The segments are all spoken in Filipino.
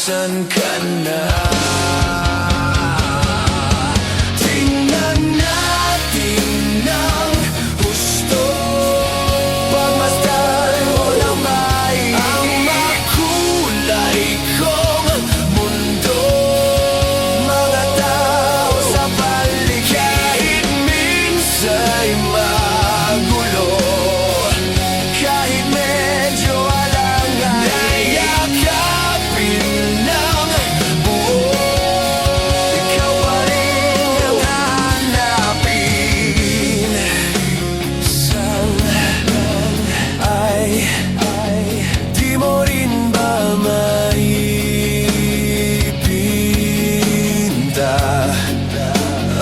Nasaan ka na? Tingnan natin ng gusto, pagmasdan mo ng may ang makulay kong mundo, mga tao sa paligid. Kahit minsa'y magulo, kahit medyo alangan, nayakapin ng buo. Ikaw pa rin ang hahanapin. Di mo rin ba maipinta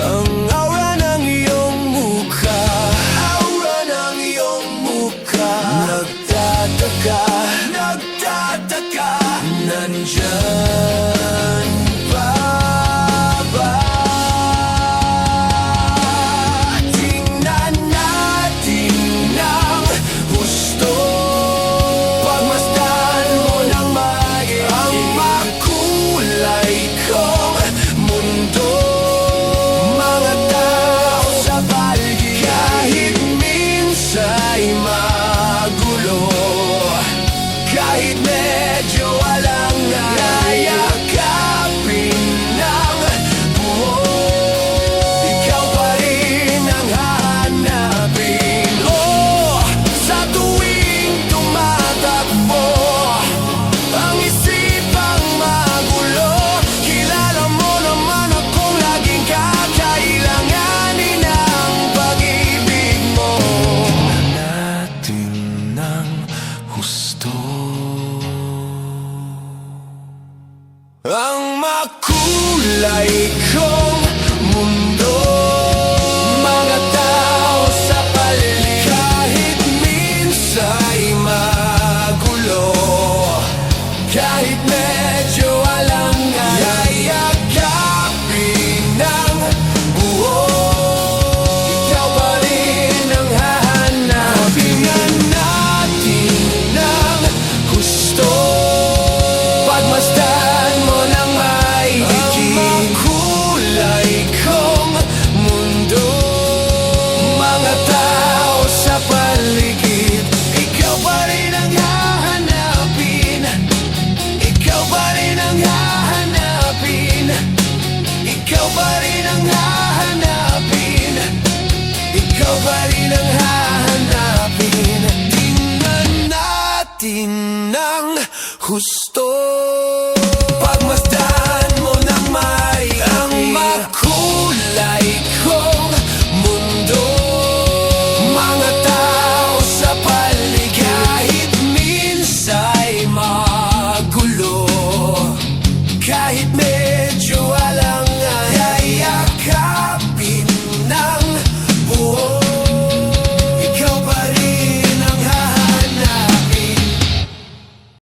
ang aura ng iyong mukha? Aura ng iyong mukha. Nagtataka, nandyan pa ba? Tingnan natin ng gusto, pagmasdan mo ng maigi ang makulay kong mundo, mga tao sa paligid. Kahit minsa'y magulo, kahit medyo alangan, nayakapin ng buo. Ikaw pa rin ang hahanapin. Oh, sa tuwing tumatakbo ang isipang magulo, kilala mo naman akong laging kakailanganin ng pag-ibig mo. Natin ng gusto ang makulay kong mundo, mga tao sa paligid. Kahit minsa'y magulo, kahit medyo alangan, yayakapin ng buo. Ikaw pa rin ang hahanapin. Tingnan natin ng gusto, pagmasdan mo ng maigi ang makulay kong mundo, mga tao sa paligid. Ikaw pa rin ang hahanapin. Ikaw pa rin ang hahanapin. Ikaw pa rin ang hahanapin. Ikaw pa rin ang hahanapin. Tingnan natin ng husto, pagmasdan mo ng may ang makulay kong mundo, mga tao sa paligid. Kahit minsa'y magulo, kahit